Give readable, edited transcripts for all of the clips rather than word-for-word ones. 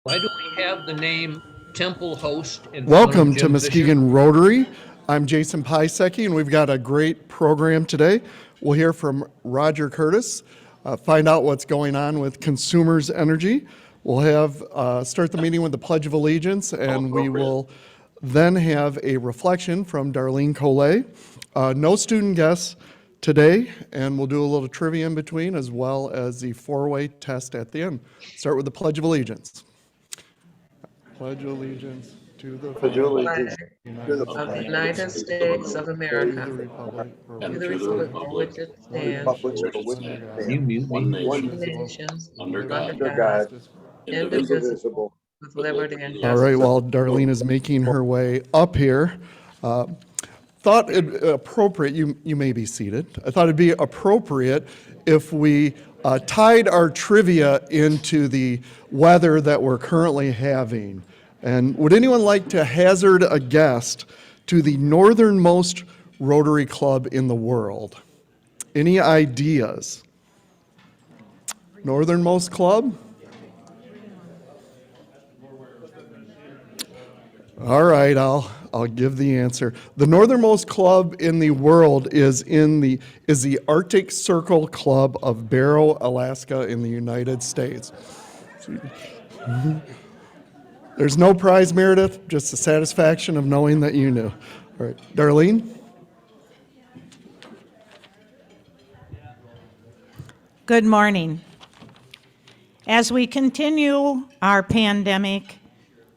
Why do we have the name Temple Host in front Welcome of to Jim Muskegon Rotary. I'm Jason Pisecki, and we've got a great program today. We'll hear from Roger Curtis, find out what's going on with Consumers Energy. We'll have start the meeting with the Pledge of Allegiance, and we will then have a reflection from Darlene Collet. No student guests today, and we'll do a little trivia in between, as well as the four-way test at the end. Start with the Pledge of Allegiance. Pledge allegiance to the Pledge allegiance of the United States of America, to the republic for to which the republic for which it stands, republic for which it stands, one one nation, under under God, God, indivisible, indivisible, with liberty and All justice. right, while Darlene is making her way up here, thought it appropriate, you may be seated. I thought it'd be appropriate if we tied our trivia into the weather that we're currently having. And would anyone like to hazard a guess to the northernmost Rotary Club in the world? Any ideas? Northernmost club? All right, I'll give the answer. The northernmost club in the world is the Arctic Circle Club of Barrow, Alaska, in the United States. There's no prize, Meredith, just the satisfaction of knowing that you knew. All right, Darlene? Good morning. As we continue our pandemic,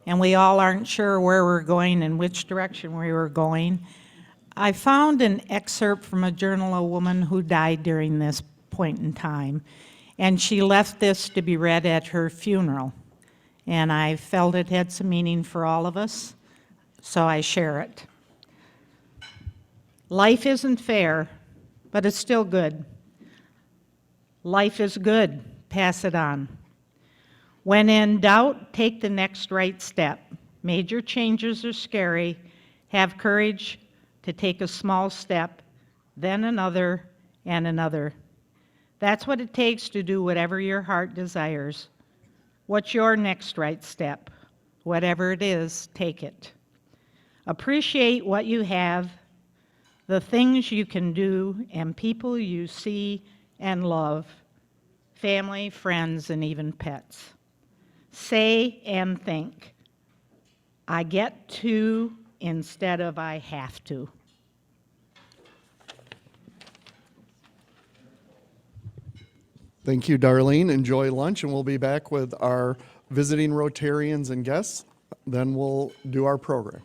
and we all aren't sure where we're going and which direction we were going, I found an excerpt from a journal of a woman who died during this point in time, and she left this to be read at her funeral. And I felt it had some meaning for all of us, so I share it. Life isn't fair, but it's still good. Life is good, pass it on. When in doubt, take the next right step. Major changes are scary. Have courage to take a small step, then another and another. That's what it takes to do whatever your heart desires. What's your next right step? Whatever it is, take it. Appreciate what you have, the things you can do, and people you see and love, family, friends, and even pets. Say and think, I get to instead of I have to. Thank you, Darlene. Enjoy lunch, and we'll be back with our visiting Rotarians and guests. Then we'll do our program.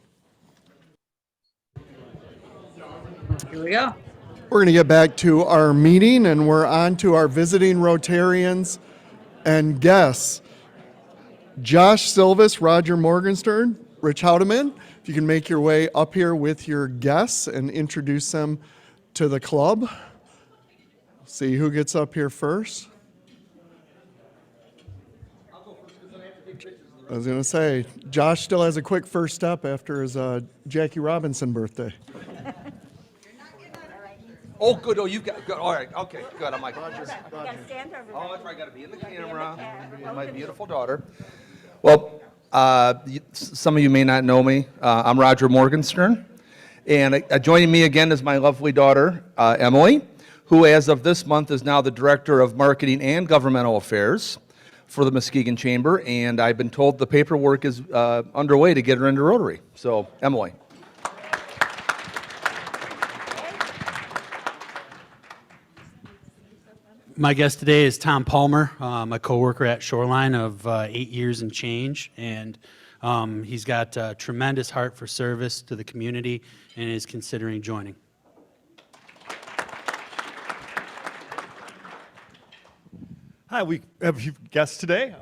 Here we go. We're going to get back to our meeting, and we're on to our visiting Rotarians and guests. Josh Silvis, Roger Morgenstern, Rich Houdeman, if you can make your way up here with your guests and introduce them to the club. See who gets up here first. I was going to say, Josh still has a quick first step after his Jackie Robinson birthday. Oh, good. Oh, you got good. All right. Okay, good. I'm like, Stand over oh, that's right. I got to be in the camera. there. My beautiful daughter. Well, some of you may not know me. I'm Roger Morgenstern, and joining me again is my lovely daughter, Emily, who as of this month is now the Director of Marketing and Governmental Affairs for the Muskegon Chamber, and I've been told the paperwork is underway to get her into Rotary. So, Emily. My guest today is Tom Palmer, my coworker at Shoreline of 8 years and change, and he's got a tremendous heart for service to the community and is considering joining. Hi, we have a few guests today.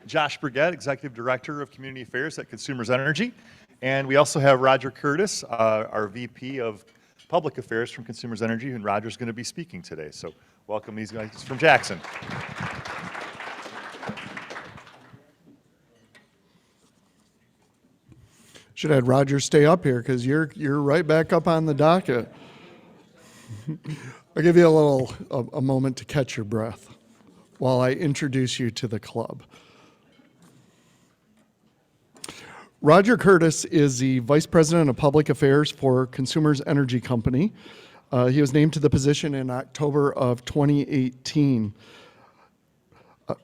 Josh Brigette, Executive Director of Community Affairs at Consumers Energy, and we also have Roger Curtis, our VP of Public Affairs from Consumers Energy, and Roger's going to be speaking today. So welcome these guys from Jackson. Should have had Roger stay up here because you're right back up on the docket. I'll give you a moment to catch your breath while I introduce you to the club. Roger Curtis is the Vice President of Public Affairs for Consumers Energy Company. He was named to the position in October of 2018.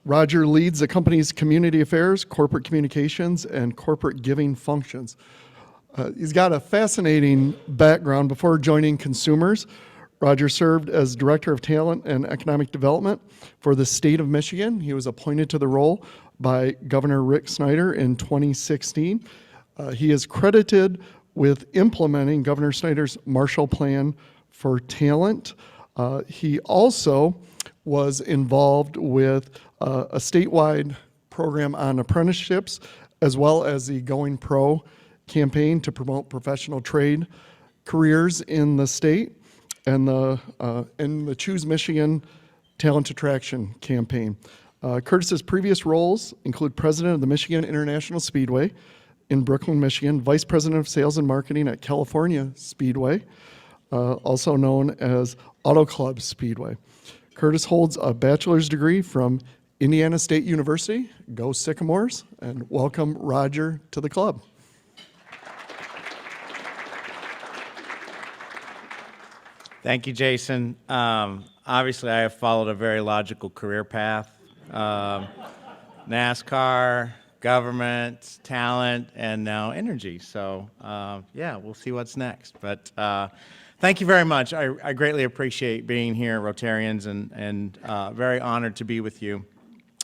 Roger leads the company's community affairs, corporate communications, and corporate giving functions. He's got a fascinating background. Before joining Consumers, Roger served as Director of Talent and Economic Development for the state of Michigan. He was appointed to the role by Governor Rick Snyder in 2016. He is credited with implementing Governor Snyder's Marshall Plan for Talent. He also was involved with a statewide program on apprenticeships, as well as the Going Pro campaign to promote professional trade careers in the state, and the Choose Michigan Talent Attraction campaign. Curtis's previous roles include President of the Michigan International Speedway in Brooklyn, Michigan, Vice President of Sales and Marketing at California Speedway, also known as Auto Club Speedway. Curtis holds a bachelor's degree from Indiana State University. Go Sycamores, and welcome Roger to the club. Thank you, Jason. Obviously, I have followed a very logical career path. NASCAR, government, talent, and now energy. So, yeah, we'll see what's next. But thank you very much. I greatly appreciate being here, Rotarians, and very honored to be with you.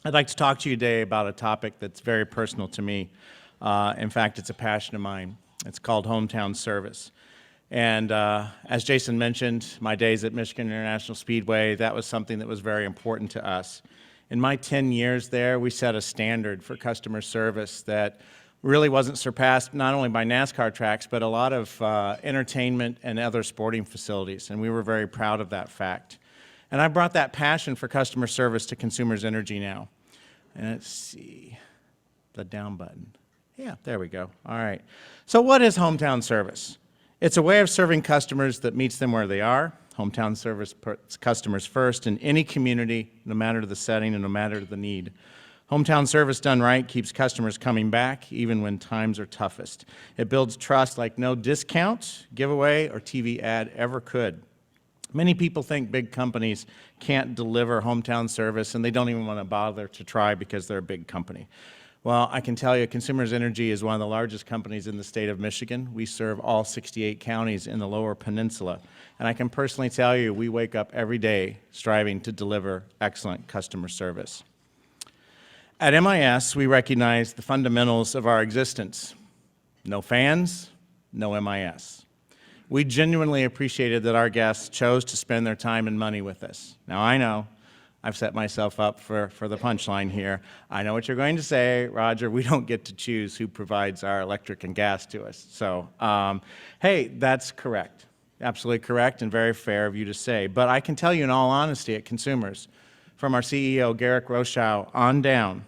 I'd like to talk to you today about a topic that's very personal to me. In fact, it's a passion of mine. It's called hometown service. And as Jason mentioned, my days at Michigan International Speedway, that was something that was very important to us. In my 10 years there, we set a standard for customer service that really wasn't surpassed not only by NASCAR tracks, but a lot of entertainment and other sporting facilities, and we were very proud of that fact. And I brought that passion for customer service to Consumers Energy now. And let's see, the down button. Yeah, there we go. All right. So what is hometown service? It's a way of serving customers that meets them where they are. Hometown service puts customers first in any community, no matter the setting and no matter the need. Hometown service done right keeps customers coming back even when times are toughest. It builds trust like no discount, giveaway, or TV ad ever could. Many people think big companies can't deliver hometown service, and they don't even want to bother to try because they're a big company. Well, I can tell you, Consumers Energy is one of the largest companies in the state of Michigan. We serve all 68 counties in the Lower Peninsula. And I can personally tell you, we wake up every day striving to deliver excellent customer service. At MIS, we recognize the fundamentals of our existence. No fans, no MIS. We genuinely appreciated that our guests chose to spend their time and money with us. Now, I know I've set myself up for the punchline here. I know what you're going to say, Roger. We don't get to choose who provides our electric and gas to us. So, hey, that's correct. Absolutely correct and very fair of you to say. But I can tell you in all honesty at Consumers, from our CEO, Garrick Rochow, on down,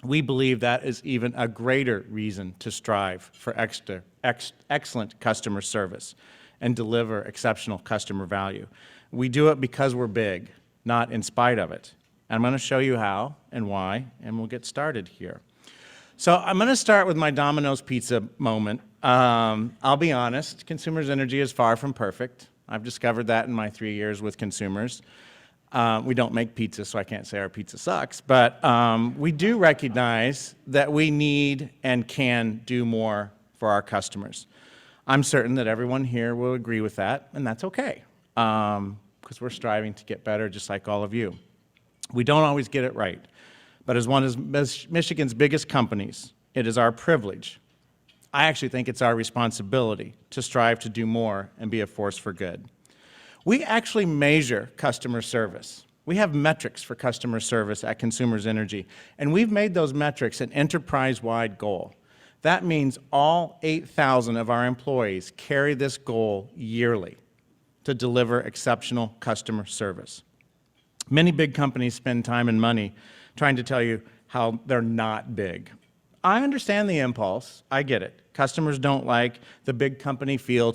we believe that is even a greater reason to strive for excellent customer service and deliver exceptional customer value. We do it because we're big, not in spite of it. And I'm going to show you how and why, and we'll get started here. So I'm going to start with my Domino's Pizza moment. I'll be honest, Consumers Energy is far from perfect. I've discovered that in my 3 years with Consumers. We don't make pizza, so I can't say our pizza sucks, but we do recognize that we need and can do more for our customers. I'm certain that everyone here will agree with that, and that's okay, because we're striving to get better just like all of you. We don't always get it right, but as one of Michigan's biggest companies, it is our privilege. I actually think it's our responsibility to strive to do more and be a force for good. We actually measure customer service. We have metrics for customer service at Consumers Energy, and we've made those metrics an enterprise-wide goal. That means all 8,000 of our employees carry this goal yearly to deliver exceptional customer service. Many big companies spend time and money trying to tell you how they're not big. I understand the impulse. I get it. Customers don't like the big company feel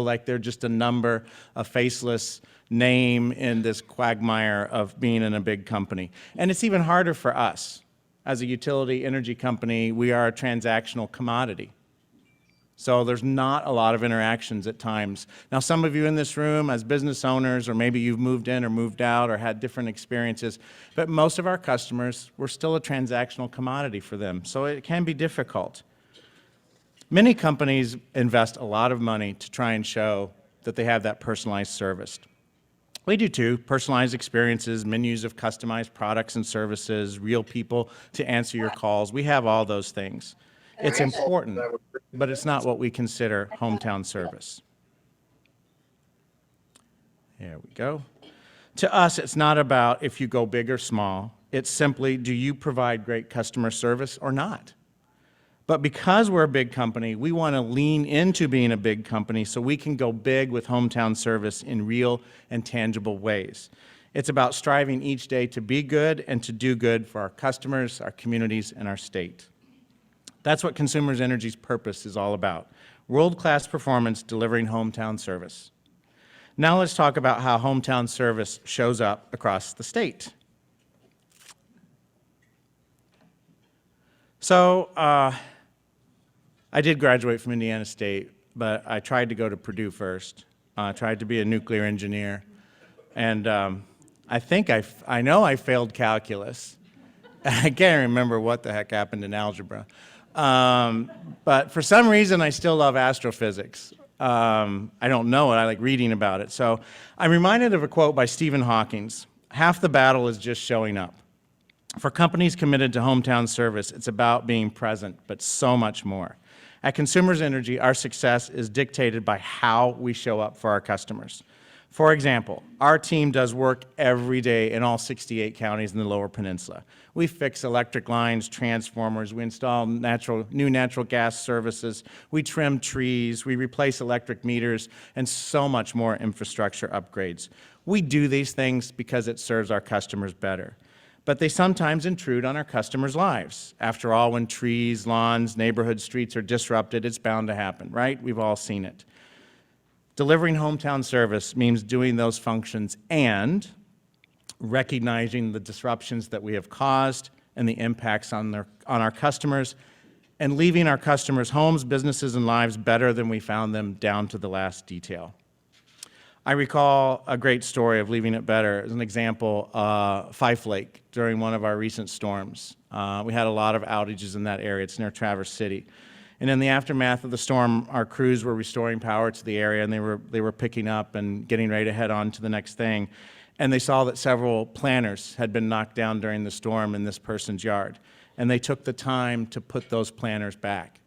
like they're just a number, a faceless name in this quagmire of being in a big company. And it's even harder for us as a utility energy company, we are a transactional commodity. So there's not a lot of interactions at times. Now, some of you in this room as business owners, or maybe you've moved in or moved out or had different experiences, but most of our customers, we're still a transactional commodity for them. So it can be difficult. Many companies invest a lot of money to try and show that they have that personalized service. We do too, personalized experiences, menus of customized products and services, real people to answer your calls. We have all those things. It's important, but it's not what we consider hometown service. There we go. To us, it's not about if you go big or small. It's simply, do you provide great customer service or not? But because we're a big company, we want to lean into being a big company so we can go big with hometown service in real and tangible ways. It's about striving each day to be good and to do good for our customers, our communities, and our state. That's what Consumers Energy's purpose is all about. World-class performance delivering hometown service. Now let's talk about how hometown service shows up across the state. So, I did graduate from Indiana State, but I tried to go to Purdue first. I tried to be a nuclear engineer. And I think I know I failed calculus. I can't remember what the heck happened in algebra. But for some reason, I still love astrophysics. I don't know it. I like reading about it. So I'm reminded of a quote by Stephen Hawking. Half the battle is just showing up. For companies committed to hometown service, it's about being present, but so much more. At Consumers Energy, our success is dictated by how we show up for our customers. For example, our team does work every day in all 68 counties in the Lower Peninsula. We fix electric lines, transformers, we install new natural gas services, we trim trees, we replace electric meters, and so much more infrastructure upgrades. We do these things because it serves our customers better. But they sometimes intrude on our customers' lives. After all, when trees, lawns, neighborhood streets are disrupted, it's bound to happen, right? We've all seen it. Delivering hometown service means doing those functions and recognizing the disruptions that we have caused and the impacts on our customers, and leaving our customers' homes, businesses, and lives better than we found them down to the last detail. I recall a great story of leaving it better. As an example, Fife Lake during one of our recent storms. We had a lot of outages in that area. It's near Traverse City. And in the aftermath of the storm, our crews were restoring power to the area, and they were picking up and getting ready to head on to the next thing. And they saw that several planters had been knocked down during the storm in this person's yard. And they took the time to put those planters back.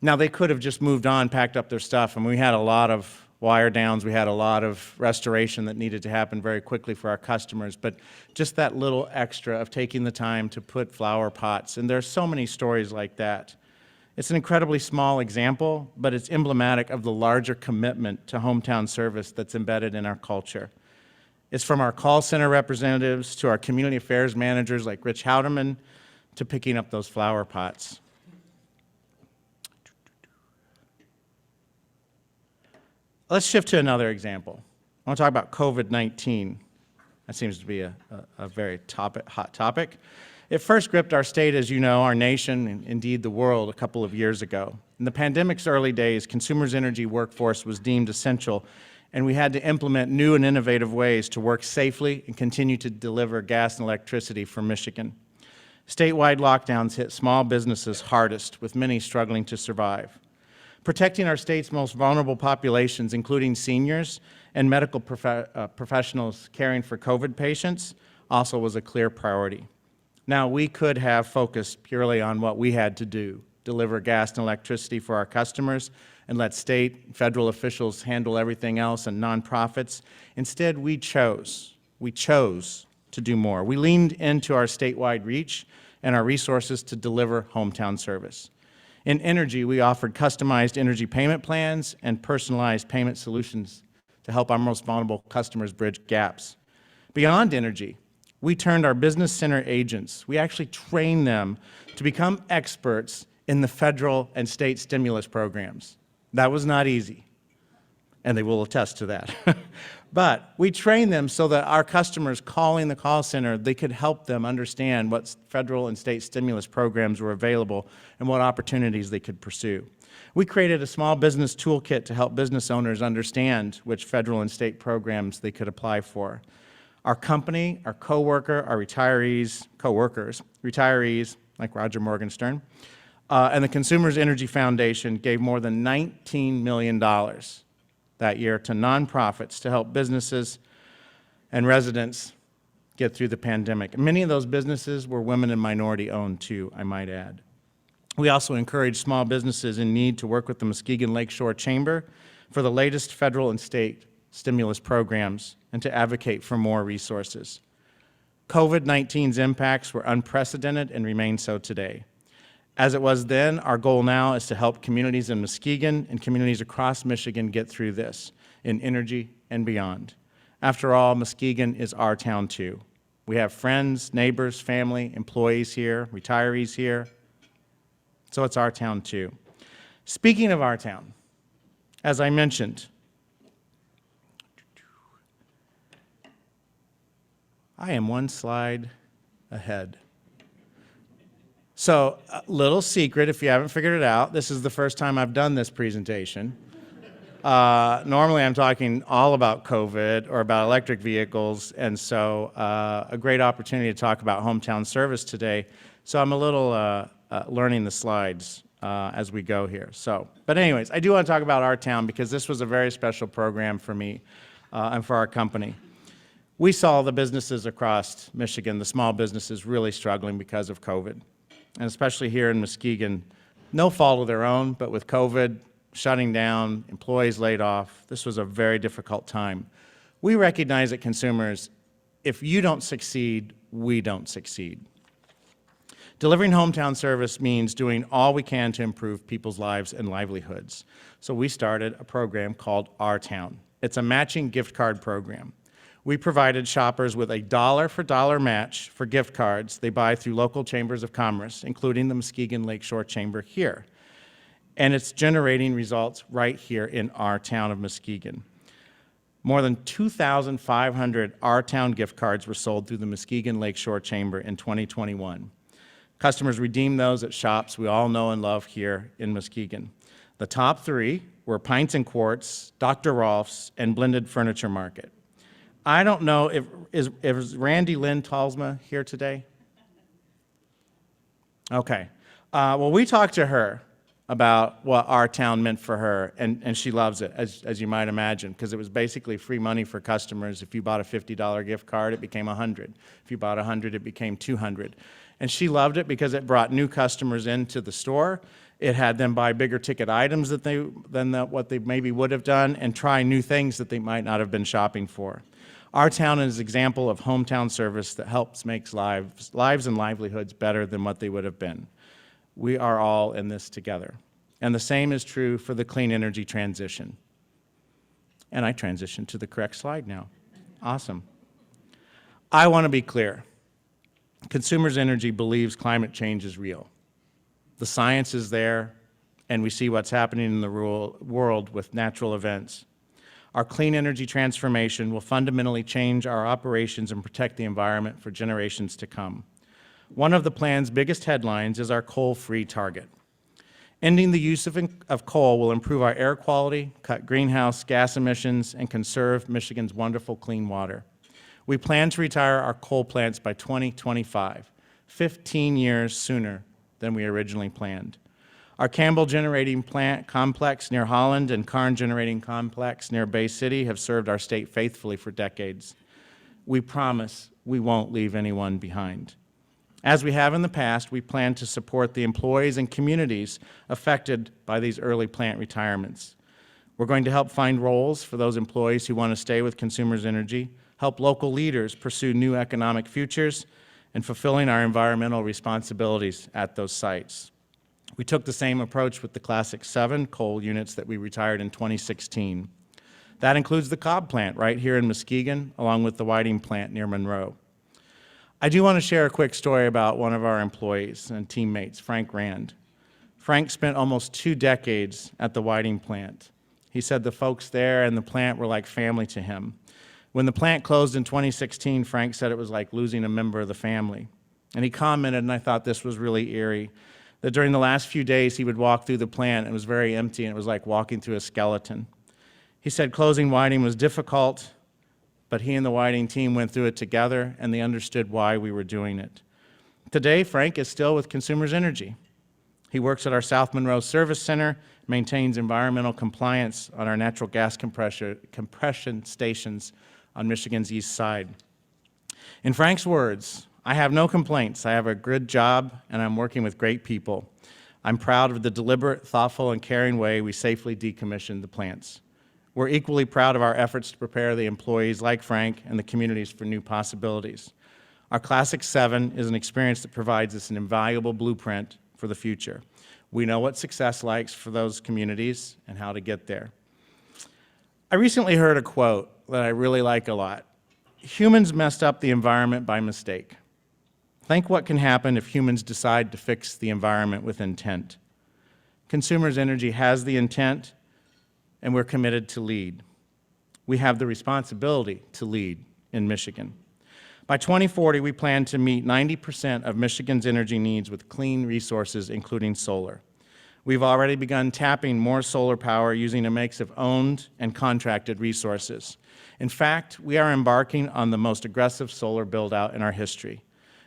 Now, they could have just moved on, packed up their stuff, and we had a lot of wire downs. We had a lot of restoration that needed to happen very quickly for our customers. But just that little extra of taking the time to put flower pots, and there's so many stories like that. It's an incredibly small example, but it's emblematic of the larger commitment to hometown service that's embedded in our culture. It's from our call center representatives to our community affairs managers like Rich Houdeman to picking up those flower pots. Let's shift to another example. I want to talk about COVID-19. That seems to be a very hot topic. It first gripped our state, as you know, our nation, and indeed the world, a couple of years ago. In the pandemic's early days, Consumers Energy workforce was deemed essential, and we had to implement new and innovative ways to work safely and continue to deliver gas and electricity for Michigan. Statewide lockdowns hit small businesses hardest, with many struggling to survive. Protecting our state's most vulnerable populations, including seniors and medical professionals caring for COVID patients, also was a clear priority. Now, we could have focused purely on what we had to do, deliver gas and electricity for our customers, and let state and federal officials handle everything else and nonprofits. Instead, we chose to do more. We leaned into our statewide reach and our resources to deliver hometown service. In energy, we offered customized energy payment plans and personalized payment solutions to help our most vulnerable customers bridge gaps. Beyond energy, we turned our business center agents, we actually trained them to become experts in the federal and state stimulus programs. That was not easy. and they will attest to that. But we train them so that our customers calling the call center, they could help them understand what federal and state stimulus programs were available and what opportunities they could pursue. We created a small business toolkit to help business owners understand which federal and state programs they could apply for. Our company, our coworker, our retirees, coworkers, retirees like Roger Morgenstern, and the Consumers Energy Foundation gave more than $19 million that year to nonprofits to help businesses and residents get through the pandemic. Many of those businesses were women and minority owned too, I might add. We also encourage small businesses in need to work with the Muskegon Lakeshore Chamber for the latest federal and state stimulus programs and to advocate for more resources. COVID-19's impacts were unprecedented and remain so today. As it was then, our goal now is to help communities in Muskegon and communities across Michigan get through this in energy and beyond. After all, Muskegon is our town too. We have friends, neighbors, family, employees here, retirees here, so it's our town too. Speaking of our town, as I mentioned, I am one slide ahead. So, a little secret, if you haven't figured it out, this is the first time I've done this presentation. Normally I'm talking all about COVID or about electric vehicles, and so a great opportunity to talk about hometown service today. So I'm a little learning the slides as we go here. But anyways, I do want to talk about our town because this was a very special program for me and for our company. We saw the businesses across Michigan, the small businesses, really struggling because of COVID. And especially here in Muskegon, no fault of their own, but with COVID shutting down, employees laid off, this was a very difficult time. We recognize that consumers, if you don't succeed, we don't succeed. Delivering hometown service means doing all we can to improve people's lives and livelihoods. So we started a program called Our Town. It's a matching gift card program. We provided shoppers with a dollar-for-dollar match for gift cards they buy through local chambers of commerce, including the Muskegon Lakeshore Chamber here. And it's generating results right here in our town of Muskegon. More than 2,500 Our Town gift cards were sold through the Muskegon Lakeshore Chamber in 2021. Customers redeemed those at shops we all know and love here in Muskegon. The top three were Pints and Quarts, Dr. Rolf's, and Blended Furniture Market. I don't know if Randy Lynn Talsma here today? Okay. Well, we talked to her about what our town meant for her, and she loves it, as you might imagine, because it was basically free money for customers. If you bought a $50 gift card, it became $100. If you bought $100, it became $200. And she loved it because it brought new customers into the store. It had them buy bigger ticket items than what they maybe would have done, and try new things that they might not have been shopping for. Our town is an example of hometown service that helps make lives and livelihoods better than what they would have been. We are all in this together. And the same is true for the clean energy transition. And I transitioned to the correct slide now. Awesome. I want to be clear. Consumers Energy believes climate change is real. The science is there, and we see what's happening in the world with natural events. Our clean energy transformation will fundamentally change our operations and protect the environment for generations to come. One of the plan's biggest headlines is our coal-free target. Ending the use of coal will improve our air quality, cut greenhouse gas emissions, and conserve Michigan's wonderful clean water. We plan to retire our coal plants by 2025, 15 years sooner than we originally planned. Our Campbell Generating Plant Complex near Holland and Karn Generating Complex near Bay City have served our state faithfully for decades. We promise we won't leave anyone behind. As we have in the past, we plan to support the employees and communities affected by these early plant retirements. We're going to help find roles for those employees who want to stay with Consumers Energy, help local leaders pursue new economic futures, and fulfilling our environmental responsibilities at those sites. We took the same approach with the Classic 7 coal units that we retired in 2016. That includes the Cobb plant right here in Muskegon, along with the Whiting plant near Monroe. I do want to share a quick story about one of our employees and teammates, Frank Rand. Frank spent almost 2 decades at the Whiting plant, He said the folks there and the plant were like family to him. When the plant closed in 2016, Frank said it was like losing a member of the family. And he commented, and I thought this was really eerie, that during the last few days he would walk through the plant and it was very empty and it was like walking through a skeleton. He said closing Whiting was difficult, but he and the Whiting team went through it together and they understood why we were doing it. Today, Frank is still with Consumers Energy. He works at our South Monroe Service Center, maintains environmental compliance on our natural gas compression stations on Michigan's east side. In Frank's words, I have no complaints. I have a good job, and I'm working with great people. I'm proud of the deliberate, thoughtful, and caring way we safely decommissioned the plants. We're equally proud of our efforts to prepare the employees like Frank and the communities for new possibilities. Our Classic 7 is an experience that provides us an invaluable blueprint for the future. We know what success likes for those communities and how to get there. I recently heard a quote that I really like a lot. Humans messed up the environment by mistake. Think what can happen if humans decide to fix the environment with intent. Consumers Energy has the intent, and we're committed to lead. We have the responsibility to lead in Michigan. By 2040, we plan to meet 90% of Michigan's energy needs with clean resources, including solar. We've already begun tapping more solar power using a mix of owned and contracted resources. In fact, we are embarking on the most aggressive solar build-out in our history.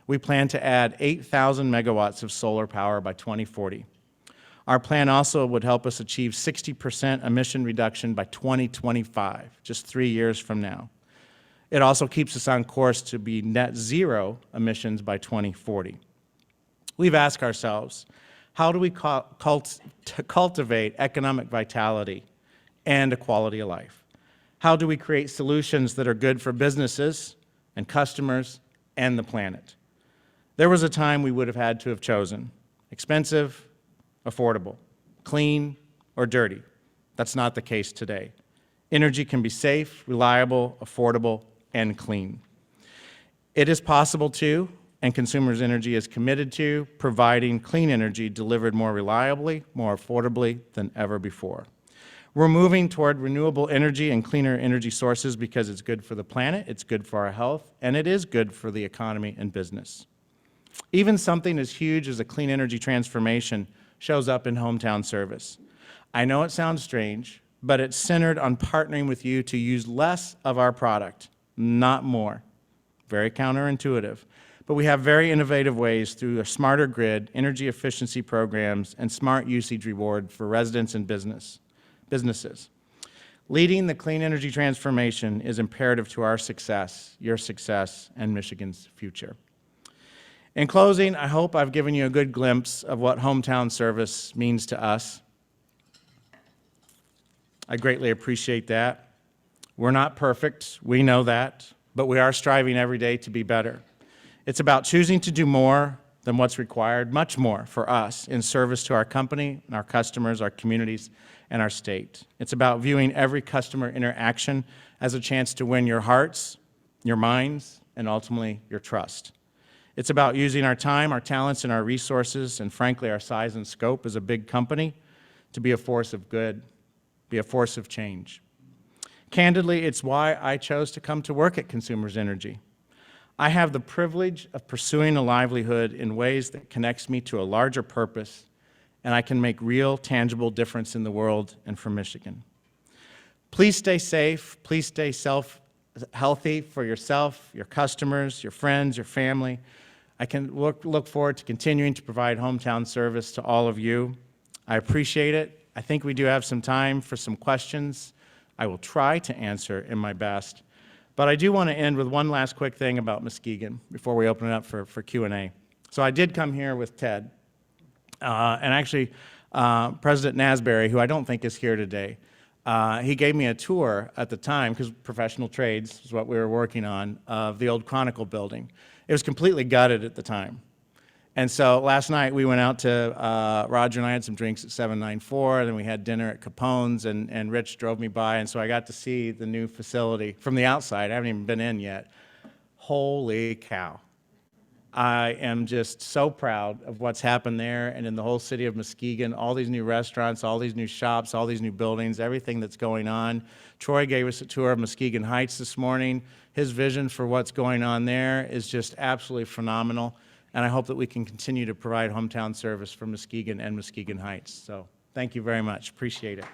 We plan to add 8,000 megawatts of solar power by 2040. Our plan also would help us achieve 60% emission reduction by 2025, just 3 years from now. It also keeps us on course to be net zero emissions by 2040. We've asked ourselves, how do we cultivate economic vitality and a quality of life? How do we create solutions that are good for businesses and customers and the planet? There was a time we would have had to have chosen expensive, affordable, clean, or dirty. That's not the case today. Energy can be safe, reliable, affordable, and clean. It is possible to, and Consumers Energy is committed to, providing clean energy delivered more reliably, more affordably than ever before. We're moving toward renewable energy and cleaner energy sources because it's good for the planet, it's good for our health, and it is good for the economy and business. Even something as huge as a clean energy transformation shows up in hometown service. I know it sounds strange, but it's centered on partnering with you to use less of our product, not more. Very counterintuitive. But we have very innovative ways through a smarter grid, energy efficiency programs, and smart usage reward for residents and businesses. Leading the clean energy transformation is imperative to our success, your success, and Michigan's future. In closing, I hope I've given you a good glimpse of what hometown service means to us. I greatly appreciate that. We're not perfect, we know that, but we are striving every day to be better. It's about choosing to do more than what's required, much more for us in service to our company, and our customers, our communities, and our state. It's about viewing every customer interaction as a chance to win your hearts, your minds, and ultimately your trust. It's about using our time, our talents, and our resources, and frankly our size and scope as a big company to be a force of good, be a force of change. Candidly, it's why I chose to come to work at Consumers Energy. I have the privilege of pursuing a livelihood in ways that connects me to a larger purpose, and I can make real, tangible difference in the world and for Michigan. Please stay safe. Please stay healthy for yourself, your customers, your friends, your family. I can look forward to continuing to provide hometown service to all of you. I appreciate it. I think we do have some time for some questions. I will try to answer in my best. But I do want to end with one last quick thing about Muskegon before we open it up for Q&A. So I did come here with Ted, and actually President Nasberry, who I don't think is here today, he gave me a tour at the time, because professional trades is what we were working on, of the old Chronicle building. It was completely gutted at the time. And so last night we went out to, Roger and I had some drinks at 794, and then we had dinner at Capone's, and Rich drove me by, and so I got to see the new facility from the outside. I haven't even been in yet. Holy cow. I am just so proud of what's happened there and in the whole city of Muskegon, all these new restaurants, all these new shops, all these new buildings, everything that's going on. Troy gave us a tour of Muskegon Heights this morning. His vision for what's going on there is just absolutely phenomenal, and I hope that we can continue to provide hometown service for Muskegon and Muskegon Heights. So thank you very much. Appreciate it.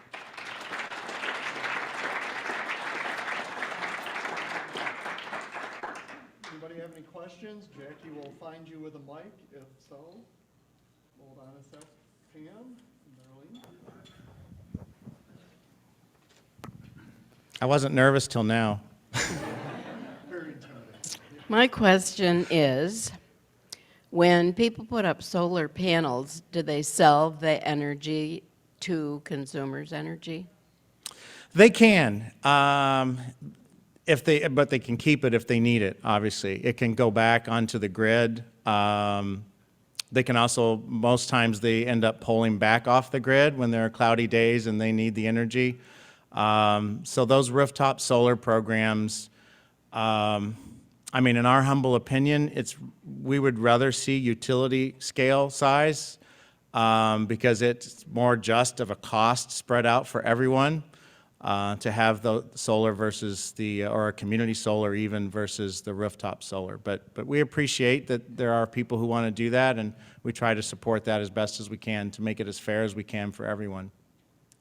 Anybody have any questions? Jackie will find you with a mic, if so. Hold on a sec. Pam, Darlene. I wasn't nervous till now. Very intimidating. My question is, when people put up solar panels, do they sell the energy to consumers' energy? They can, but they can keep it if they need it, obviously. It can go back onto the grid. They can also, most times they end up pulling back off the grid when there are cloudy days and they need the energy. So those rooftop solar programs, I mean, in our humble opinion, we would rather see utility scale size because it's more just of a cost spread out for everyone to have the solar versus or a community solar even versus the rooftop solar. But we appreciate that there are people who want to do that, and we try to support that as best as we can to make it as fair as we can for everyone.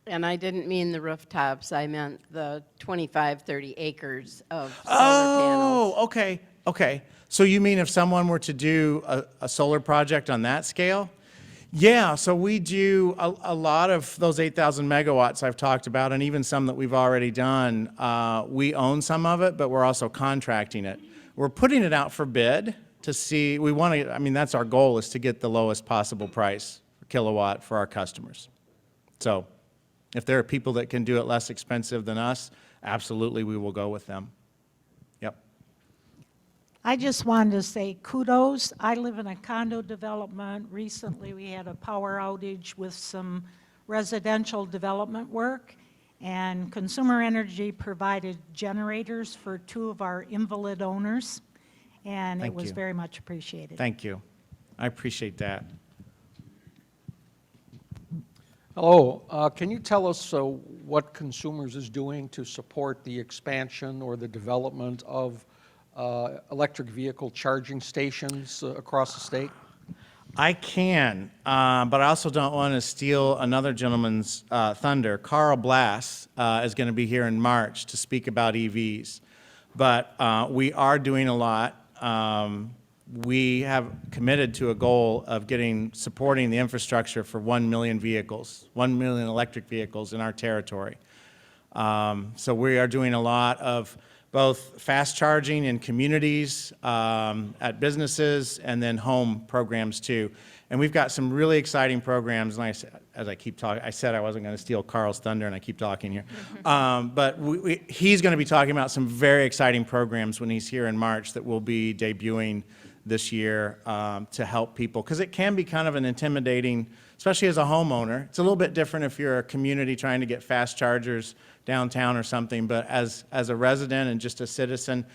And I didn't mean the rooftops, I meant the 25, 30 acres of solar Oh, panels. okay. So you mean if someone were to do a solar project on that scale? Yeah, so we do a lot of those 8,000 megawatts I've talked about, and even some that we've already done. We own some of it, but we're also contracting it. We're putting it out for bid to see, that's our goal, is to get the lowest possible price per kilowatt for our customers. So if there are people that can do it less expensive than us, absolutely we will go with them. Yep. I just wanted to say kudos. I live in a condo development. Recently, we had a power outage with some residential development work, and Consumer Energy provided generators for 2 of our invalid owners, and Thank it was you. very much appreciated. Thank you. I appreciate that. Hello, can you tell us what Consumers is doing to support the expansion or the development of electric vehicle charging stations across the state? I can, but I also don't want to steal another gentleman's thunder. Carl Blass is going to be here in March to speak about EVs. But we are doing a lot. We have committed to a goal of supporting the infrastructure for 1 million vehicles, 1 million electric vehicles in our territory. So we are doing a lot of both fast charging in communities, at businesses, and then home programs too. And we've got some really exciting programs, and as I keep talking, I said I wasn't going to steal Carl's thunder, and I keep talking here. But he's going to be talking about some very exciting programs when he's here in March that we'll be debuting this year to help people, because it can be kind of an intimidating, especially as a homeowner. It's a little bit different if you're a community trying to get fast chargers downtown or something, but as a resident and just a citizen,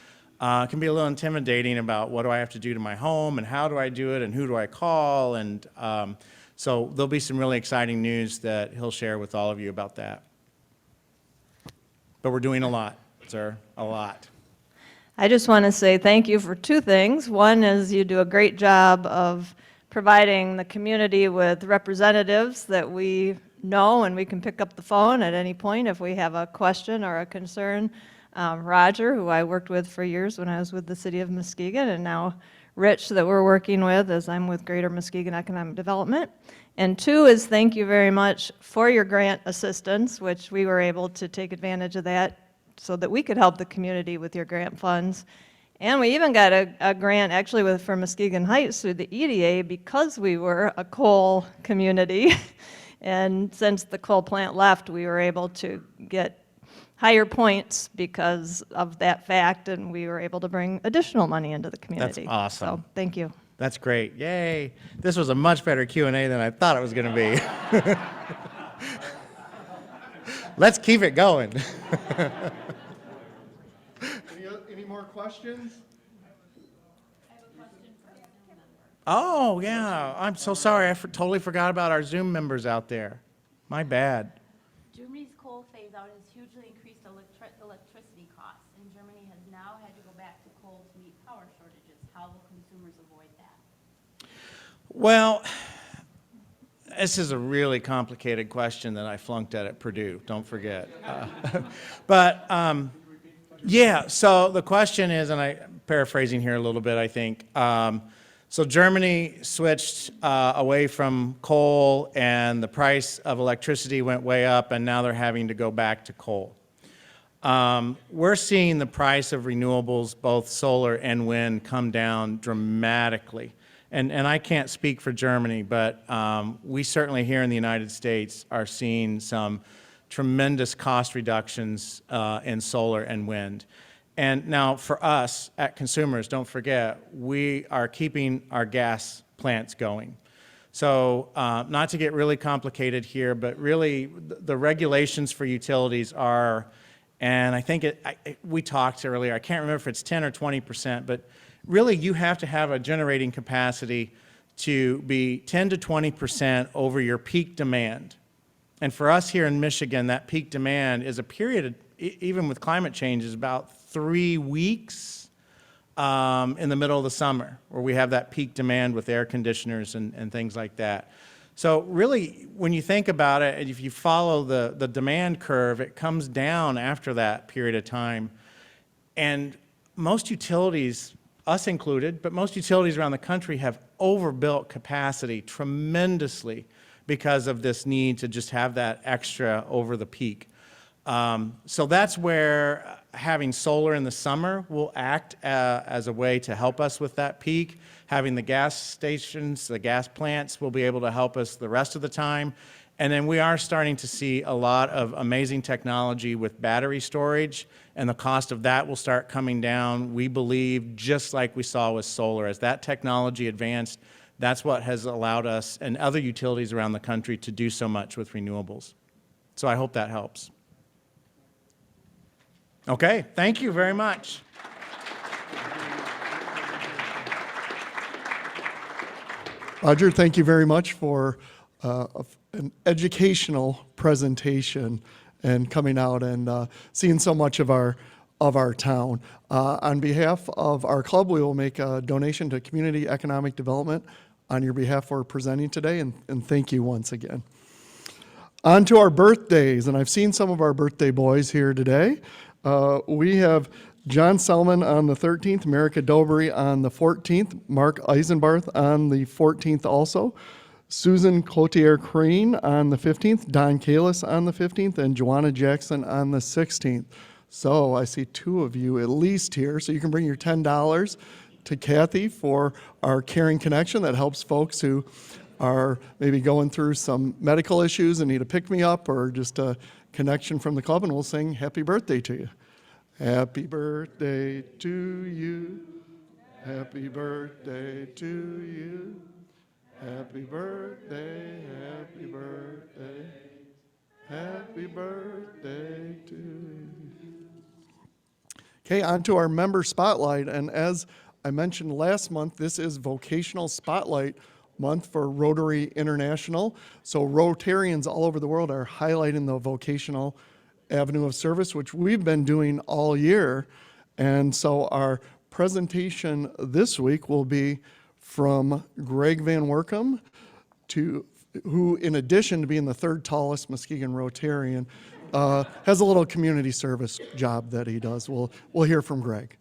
it can be a little intimidating about what do I have to do to my home and how do I do it and who do I call, and so there'll be some really exciting news that he'll share with all of you about that. But we're doing a lot, sir, a lot. I just want to say thank you for 2 things. One is you do a great job of providing the community with representatives that we know, and we can pick up the phone at any point if we have a question or a concern. Roger, who I worked with for years when I was with the city of Muskegon, and now Rich, that we're working with as I'm with Greater Muskegon Economic Development. And 2 is thank you very much for your grant assistance, which we were able to take advantage of that so that we could help the community with your grant funds. And we even got a grant actually for Muskegon Heights through the EDA because we were a coal community. And since the coal plant left, we were able to get higher points because of that fact, and we were able to bring additional money into the community. That's awesome. So, thank you. That's great. Yay. This was a much better Q&A than I thought it was going to be. Let's keep it going. Any more questions? Oh, yeah. I'm so sorry. I totally forgot about our Zoom members out there. My bad. Germany's coal phase-out has hugely increased electricity costs, and Germany has now had to go back to coal to meet power shortages. How will consumers avoid that? Well, this is a really complicated question that I flunked at Purdue, don't forget. But yeah, so the question is, and I'm paraphrasing here a little bit, I think. So Germany switched away from coal, and the price of electricity went way up, and now they're having to go back to coal. We're seeing the price of renewables, both solar and wind, come down dramatically. And I can't speak for Germany, but we certainly here in the United States are seeing some tremendous cost reductions in solar and wind. And now for us at Consumers, don't forget, we are keeping our gas plants going. So not to get really complicated here, but really the regulations for utilities are, and I think we talked earlier, I can't remember if it's 10 or 20%, but really you have to have a generating capacity to be 10 to 20% over your peak demand. And for us here in Michigan, that peak demand is a period, even with climate change, is about 3 weeks in the middle of the summer, where we have that peak demand with air conditioners and things like that. So really, when you think about it, if you follow the demand curve, it comes down after that period of time. And most utilities, us included, but most utilities around the country have overbuilt capacity tremendously because of this need to just have that extra over the peak. So that's where having solar in the summer will act as a way to help us with that peak. Having the gas stations, the gas plants will be able to help us the rest of the time. And then we are starting to see a lot of amazing technology with battery storage, and the cost of that will start coming down, we believe, just like we saw with solar. As that technology advanced, that's what has allowed us and other utilities around the country to do so much with renewables. So I hope that helps. Okay, thank you very much. Roger, thank you very much for an educational presentation and coming out and seeing so much of our town. On behalf of our club, we will make a donation to community economic development on your behalf for presenting today, and thank you once again. On to our birthdays, and I've seen some of our birthday boys here today. We have John Selman on the 13th, Marika Dobry on the 14th, Mark Eisenbarth on the 14th also, Susan Cloutier Crane on the 15th, Don Kalis on the 15th, and Joanna Jackson on the 16th. So I see two of you at least here, so you can bring your $10 to Kathy for our Caring Connection that helps folks who are maybe going through some medical issues and need a pick-me-up or just a connection from the club, and we'll sing happy birthday to you. Happy birthday to you. Happy birthday to you. Happy birthday, happy birthday. Happy birthday to you. Okay, on to our member spotlight. And as I mentioned last month, this is Vocational Spotlight Month for Rotary International. So Rotarians all over the world are highlighting the vocational avenue of service, which we've been doing all year. And so our presentation this week will be from Greg Van Workum, who, in addition to being the third tallest Muskegon Rotarian, has a little community service job that he does. We'll hear from Greg.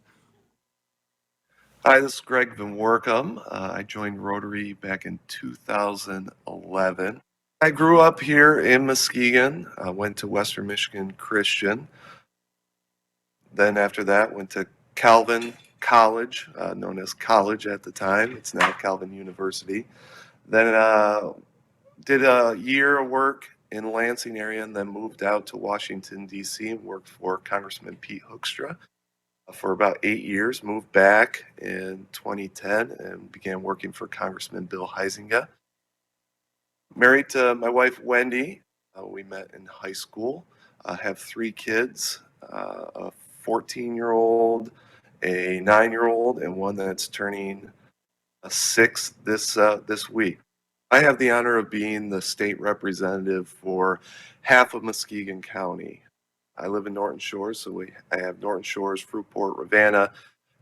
Hi, this is Greg Van Workum. I joined Rotary back in 2011. I grew up here in Muskegon. Went to Western Michigan Christian. Then after that, went to Calvin College, known as College at the time. It's now Calvin University. Then did a year of work in Lansing area and then moved out to Washington, D.C. and worked for Congressman Pete Hoekstra for about 8 years. Moved back in 2010 and began working for Congressman Bill Ymca. Married to my wife, Wendy. We met in high school. Have 3 kids, a 14-year-old, a 9-year-old, and one that's turning 6th this week. I have the honor of being the state representative for half of Muskegon County. I live in Norton Shores, so I have Norton Shores, Fruitport, Ravenna,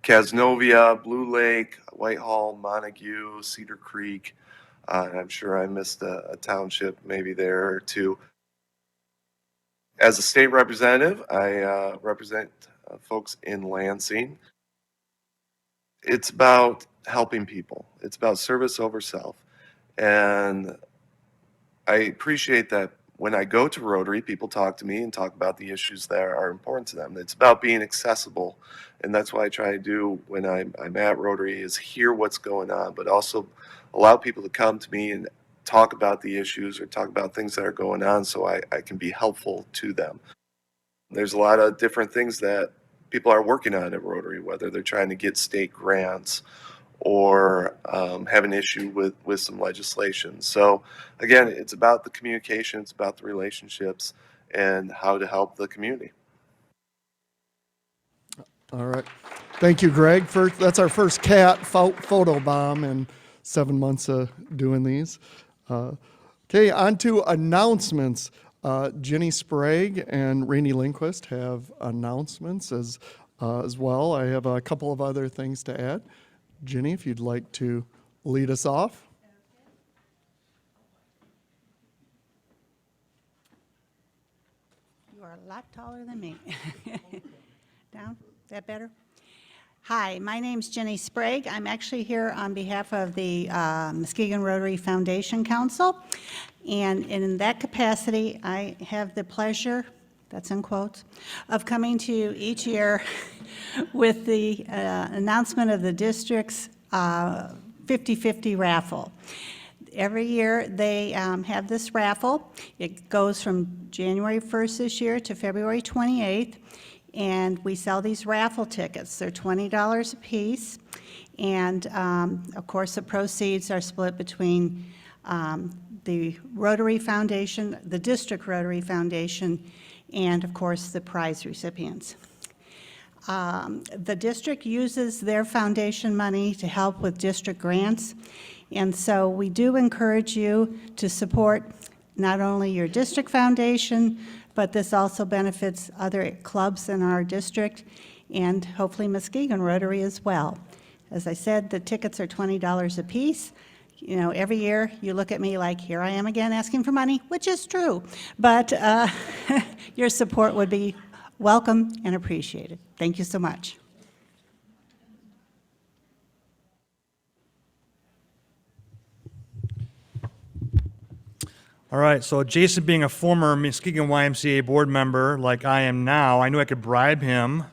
Casnovia, Blue Lake, Whitehall, Montague, Cedar Creek. And I'm sure I missed a township maybe there or two. As a state representative, I represent folks in Lansing. It's about helping people. It's about service over self. And I appreciate that when I go to Rotary, people talk to me and talk about the issues that are important to them. It's about being accessible. And that's what I try to do when I'm at Rotary, is hear what's going on, but also allow people to come to me and talk about the issues or talk about things that are going on so I can be helpful to them. There's a lot of different things that people are working on at Rotary, whether they're trying to get state grants or have an issue with some legislation. So again, it's about the communication, it's about the relationships, and how to help the community. All right. Thank you, Greg. That's our first cat photo bomb in 7 months of doing these. Okay, on to announcements. Jenny Sprague and Rainey Lindquist have announcements as well. I have a couple of other things to add. Jenny, if you'd like to lead us off. You are a lot taller than me. Down? That better? Hi, my name's Jenny Sprague. I'm actually here on behalf of the Muskegon Rotary Foundation Council. And in that capacity, I have the pleasure, that's in quotes, of coming to you each year with the announcement of the district's 50-50 raffle. Every year they have this raffle. It goes from January 1st this year to February 28th. And we sell these raffle tickets. They're $20 a piece. And of course, the proceeds are split between the Rotary Foundation, the District Rotary Foundation, and of course, the prize recipients. The district uses their foundation money to help with district grants. And so we do encourage you to support not only your district foundation, but this also benefits other clubs in our district and hopefully Muskegon Rotary as well. As I said, the tickets are $20 a piece. You know, every year you look at me like, here I am again asking for money, which is true. But your support would be welcome and appreciated. Thank you so much. All right, so Jason, being a former Muskegon YMCA board member like I am now, I knew I could bribe him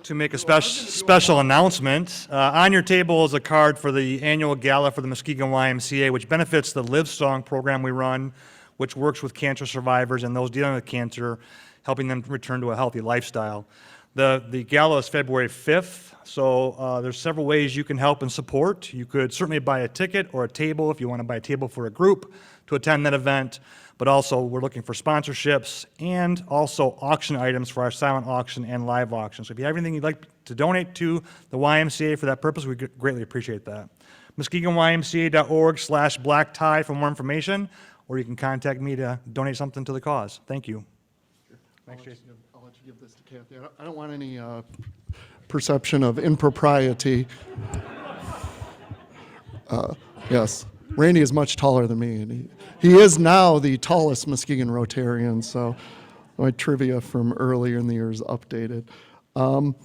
to make a special announcement. On your table is a card for the annual gala for the Muskegon YMCA, which benefits the Live Strong program we run, which works with cancer survivors and those dealing with cancer, helping them return to a healthy lifestyle. The gala is February 5th, so there's several ways you can help and support. You could certainly buy a ticket or a table if you want to buy a table for a group to attend that event, but also we're looking for sponsorships and also auction items for our silent auction and live auction. So if you have anything you'd like to donate to the YMCA for that purpose, we greatly appreciate that. MuskegonYMCA.org/black tie for more information, or you can contact me to donate something to the cause. Thank you. Thanks, Jason. I'll let you give this to Kathy. I don't want any perception of impropriety. Yes, Randy is much taller than me, and he is now the tallest Muskegon Rotarian, so my trivia from earlier in the year is updated. Want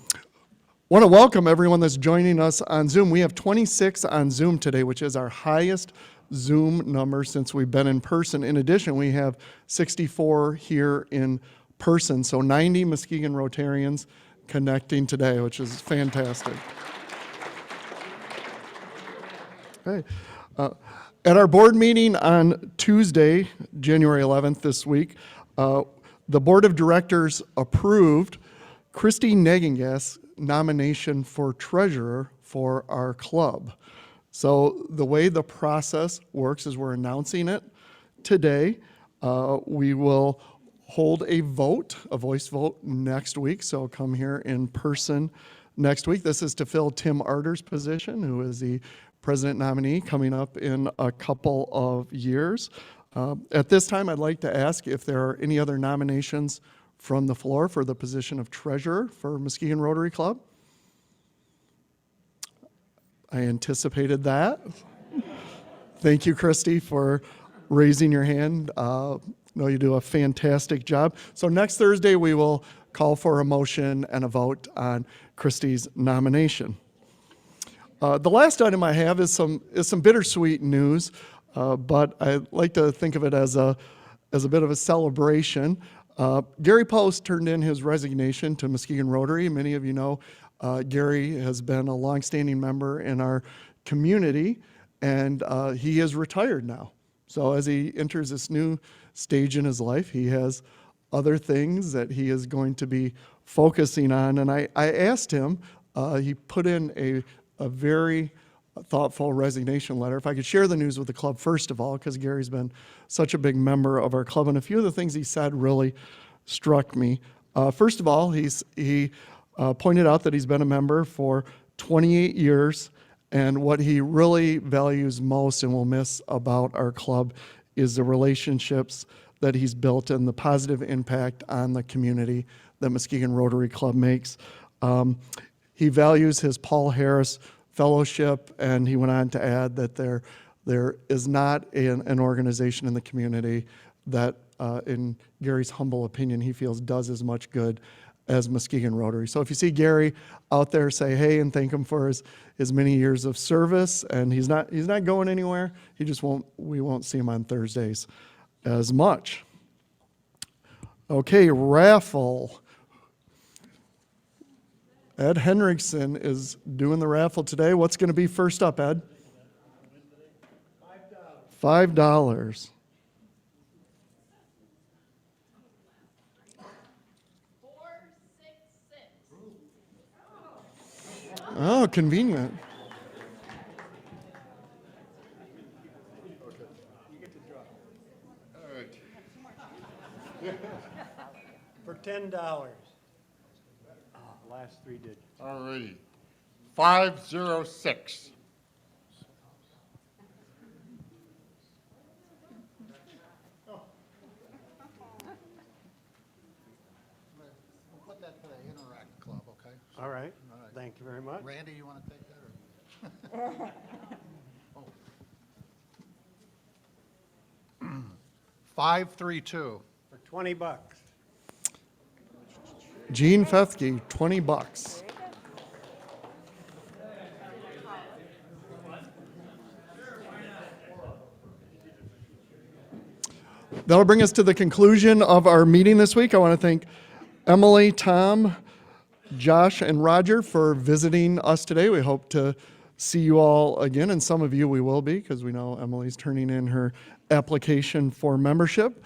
to welcome everyone that's joining us on Zoom. We have 26 on Zoom today, which is our highest Zoom number since we've been in person. In addition, we have 64 here in person, so 90 Muskegon Rotarians connecting today, which is fantastic. Okay. At our board meeting on Tuesday, January 11th this week, the board of directors approved Christy Negingas' nomination for treasurer for our club. So the way the process works is we're announcing it today. We will hold a vote, a voice vote next week, so come here in person next week. This is to fill Tim Arter's position, who is the president nominee coming up in a couple of years. At this time, I'd like to ask if there are any other nominations from the floor for the position of treasurer for Muskegon Rotary Club. I anticipated that. Thank you, Christy, for raising your hand. No, you do a fantastic job. So next Thursday, we will call for a motion and a vote on Christy's nomination. The last item I have is some bittersweet news, but I like to think of it as a bit of a celebration. Gary Post turned in his resignation to Muskegon Rotary. Many of you know Gary has been a longstanding member in our community, and he is retired now. So as he enters this new stage in his life, he has other things that he is going to be focusing on. And I asked him, he put in a very thoughtful resignation letter. If I could share the news with the club first of all, because Gary's been such a big member of our club, and a few of the things he said really struck me. First of all, he pointed out that he's been a member for 28 years, and what he really values most and will miss about our club is the relationships that he's built and the positive impact on the community that Muskegon Rotary Club makes. He values his Paul Harris Fellowship, and he went on to add that there is not an organization in the community that, in Gary's humble opinion, he feels does as much good as Muskegon Rotary. So if you see Gary out there, say hey and thank him for his many years of service. And he's not going anywhere. We won't see him on Thursdays as much. Okay, raffle. Ed Henriksen is doing the raffle today. What's going to be first up, Ed? $5. Oh, convenient. For $10. Last three digits. All righty. 506. We'll put that to the Interact Club, okay? All right. Thank you very much. Randy, you want to take that? Or? 532. For $20. Gene Fethke, $20. That'll bring us to the conclusion of our meeting this week. I want to thank Emily, Tom, Josh, and Roger for visiting us today. We hope to see you all again, and some of you we will be, because we know Emily's turning in her application for membership,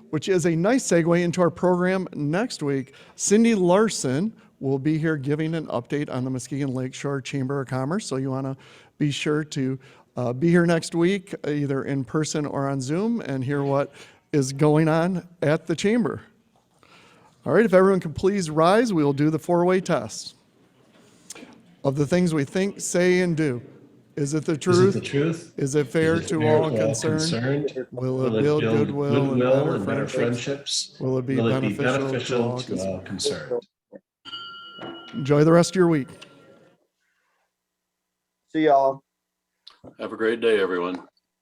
which is a nice segue into our program next week. Cindy Larson will be here giving an update on the Muskegon Lakeshore Chamber of Commerce, so you want to be sure to be here next week, either in person or on Zoom, and hear what is going on at the Chamber. All right, if everyone can please rise, we will do the four-way test. Of the things we think, say, and do, is it the truth? Is it fair to all concerned? Will it build goodwill and better friendships? Will it be beneficial to all concerned? Enjoy the rest of your week. See y'all. Have a great day, everyone.